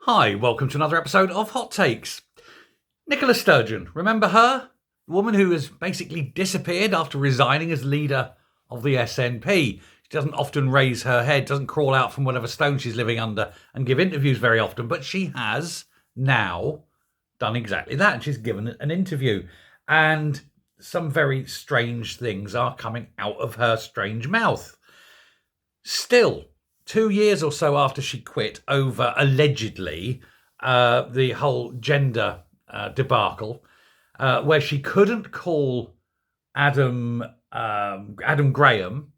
Hi, welcome to another episode of Hot Takes. Nicola Sturgeon, remember her? The woman who has basically disappeared after resigning as leader of the SNP. She doesn't often raise her head, doesn't crawl out from whatever stone she's living under and give interviews very often, but she has now done exactly that. And she's given an interview. And some very strange things are coming out of her strange mouth. Still, 2 years or so after she quit over allegedly the whole gender debacle, where she couldn't call Adam Graham,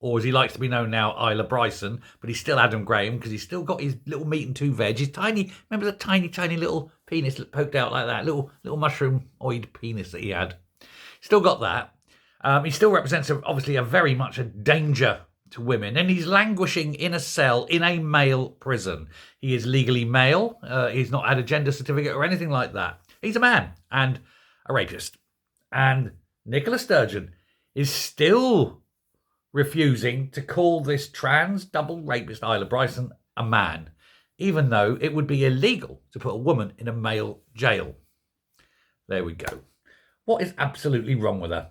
or as he likes to be known now, Isla Bryson, but he's still Adam Graham because he's still got his little meat and two veg. His tiny, remember the tiny little penis that poked out like that, little mushroom-oid penis that he had. Still got that. He still represents obviously a very much a danger to women, and he's languishing in a cell in a male prison. He is legally male. He's not had a gender certificate or anything like that. He's a man and a rapist. And Nicola Sturgeon is still refusing to call this trans double rapist Isla Bryson a man, even though it would be illegal to put a woman in a male jail. There we go. What is absolutely wrong with her?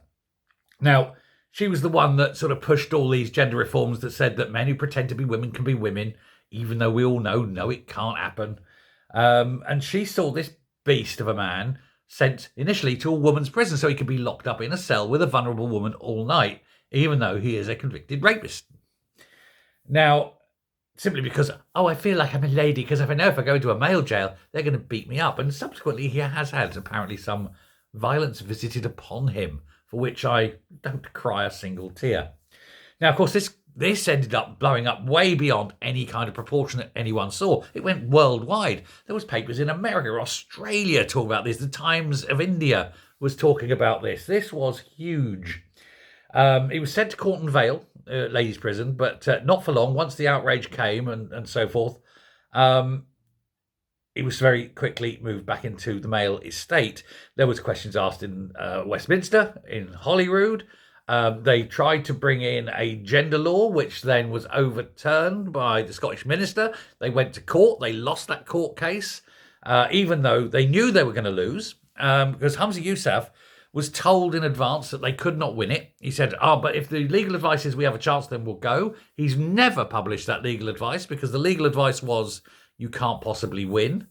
Now, she was the one that sort of pushed all these gender reforms that said that men who pretend to be women can be women, even though we all know, no, it can't happen. And she saw this beast of a man sent initially to a woman's prison so he could be locked up in a cell with a vulnerable woman all night, even though he is a convicted rapist. Now, simply because, I feel like I'm a lady, because if I know if I go into a male jail, they're going to beat me up. And subsequently, he has had apparently some violence visited upon him, for which I don't cry a single tear. Now, of course, this ended up blowing up way beyond any kind of proportion that anyone saw. It went worldwide. There was papers in America, Australia talking about this. The Times of India was talking about this. This was huge. He was sent to Cornton Vale, ladies' prison, but not for long. Once the outrage came and so forth, he was very quickly moved back into the male estate. There was questions asked in Westminster, in Holyrood. They tried to bring in a gender law, which then was overturned by the Scottish minister. They went to court. They lost that court case, even though they knew they were going to lose, because Humza Yousaf was told in advance that they could not win it. He said, but if the legal advice is we have a chance, then we'll go. He's never published that legal advice because the legal advice was you can't possibly win.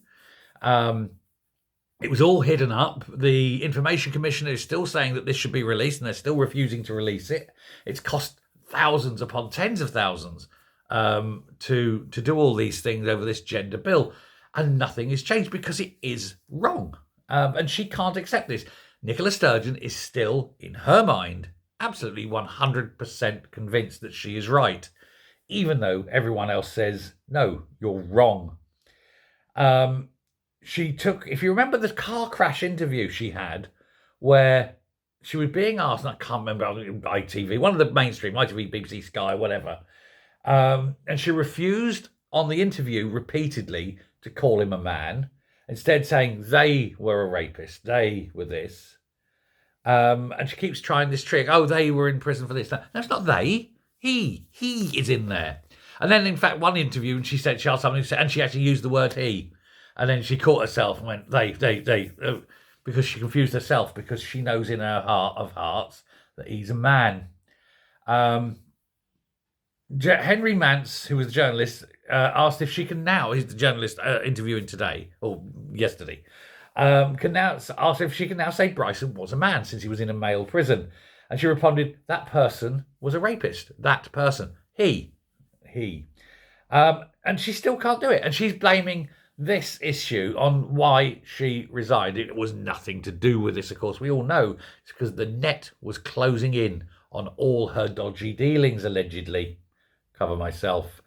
It was all hidden up. The Information Commissioner is still saying that this should be released, and they're still refusing to release it. It's cost thousands upon tens of thousands to do all these things over this gender bill, and nothing is changed because it is wrong. And she can't accept this. Nicola Sturgeon is still, in her mind, absolutely 100% convinced that she is right, even though everyone else says, no, you're wrong. She took, if you remember the car crash interview she had, where she was being asked, and I can't remember, ITV, one of the mainstream, ITV, BBC, Sky, whatever, and she refused on the interview repeatedly to call him a man, instead saying they were a rapist, they were this. And she keeps trying this trick, they were in prison for this. No, it's not they, he is in there. And then, in fact, one interview, and she said, she asked something, and she actually used the word he. And then she caught herself and went, they, because she confused herself, because she knows in her heart of hearts that he's a man. Henry Mance, who was a journalist, asked if she can now, he's the journalist interviewing today, or yesterday, asked if she can now say Bryson was a man since he was in a male prison. And she responded, that person was a rapist. That person. He. And she still can't do it. And she's blaming this issue on why she resigned. It was nothing to do with this, of course. We all know it's because the net was closing in on all her dodgy dealings, allegedly. Cover myself.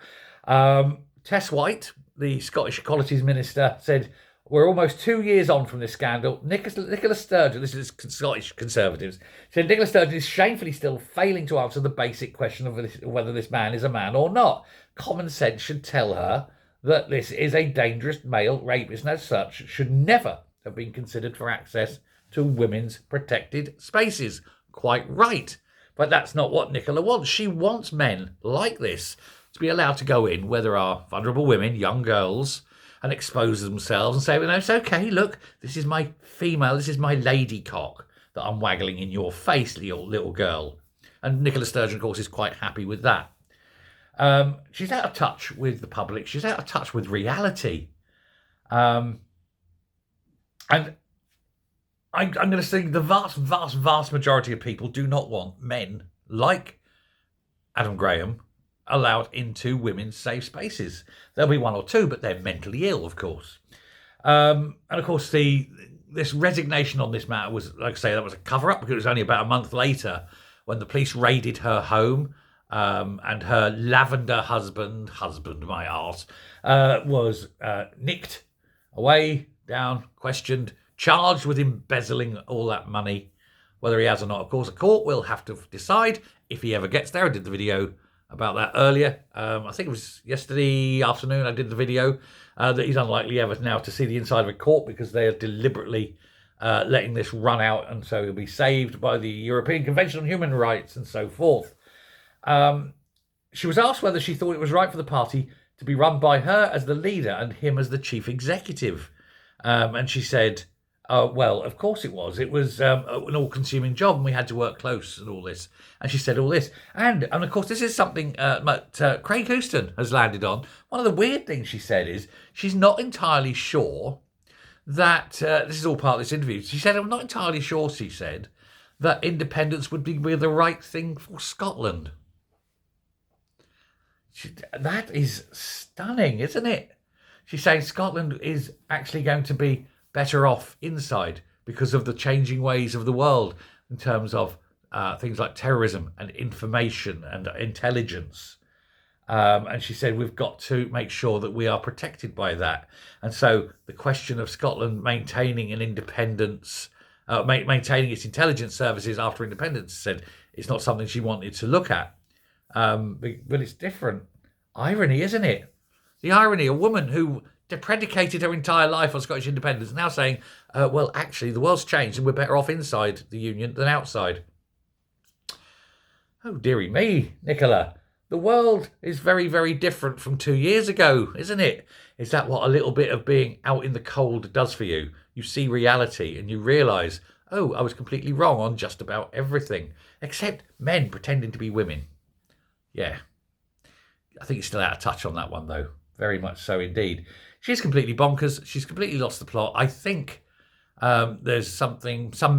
Tess White, the Scottish Equalities Minister, said, we're almost 2 years on from this scandal. Nicola Sturgeon, this is Scottish Conservatives, said Nicola Sturgeon is shamefully still failing to answer the basic question of whether this man is a man or not. Common sense should tell her that this is a dangerous male rapist and as such should never have been considered for access to women's protected spaces. Quite right. But that's not what Nicola wants. She wants men like this to be allowed to go in where there are vulnerable women, young girls, and expose themselves and say, well, no, it's okay, look, this is my female, this is my lady cock that I'm waggling in your face, little girl. And Nicola Sturgeon, of course, is quite happy with that. She's out of touch with the public. She's out of touch with reality. And I'm going to say the vast majority of people do not want men like Adam Graham allowed into women's safe spaces. There'll be one or two, but they're mentally ill, of course. And of course, this resignation on this matter was, like I say, that was a cover-up, because it was only about a month later when the police raided her home, and her lavender husband, my arse, was nicked away, down, questioned, charged with embezzling all that money, whether he has or not. Of course, a court will have to decide if he ever gets there. I did the video about that earlier. I think it was yesterday afternoon I did the video that he's unlikely ever now to see the inside of a court, because they are deliberately letting this run out, and so he'll be saved by the European Convention on Human Rights and so forth. She was asked whether she thought it was right for the party to be run by her as the leader and him as the chief executive. And she said, oh, well, of course it was. It was an all-consuming job, and we had to work close and all this. And she said all this. And of course, this is something that Craig Houston has landed on. One of the weird things she said is she's not entirely sure that, this is all part of this interview, she said, I'm not entirely sure, she said, that independence would be the right thing for Scotland. That is stunning, isn't it? She's saying Scotland is actually going to be better off inside because of the changing ways of the world in terms of things like terrorism and information and intelligence. And she said we've got to make sure that we are protected by that. And so the question of Scotland maintaining an independence, maintaining its intelligence services after independence, said it's not something she wanted to look at. But it's different. Irony, isn't it? The irony, a woman who predicated her entire life on Scottish independence, now saying, well, actually, the world's changed and we're better off inside the Union than outside. Oh, dearie me, Nicola. The world is very, very different from 2 years ago, isn't it? Is that what a little bit of being out in the cold does for you? You see reality and you realise, oh, I was completely wrong on just about everything, except men pretending to be women. Yeah. I think he's still out of touch on that one, though. Very much so indeed. She's completely bonkers. She's completely lost the plot. I think there's some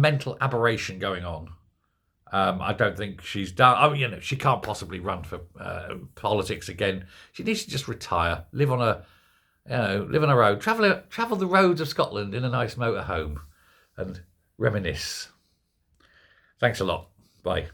mental aberration going on. I don't think she's done. I mean, she can't possibly run for politics again. She needs to just retire, live on a road, travel the roads of Scotland in a nice motorhome, and reminisce. Thanks a lot. Bye.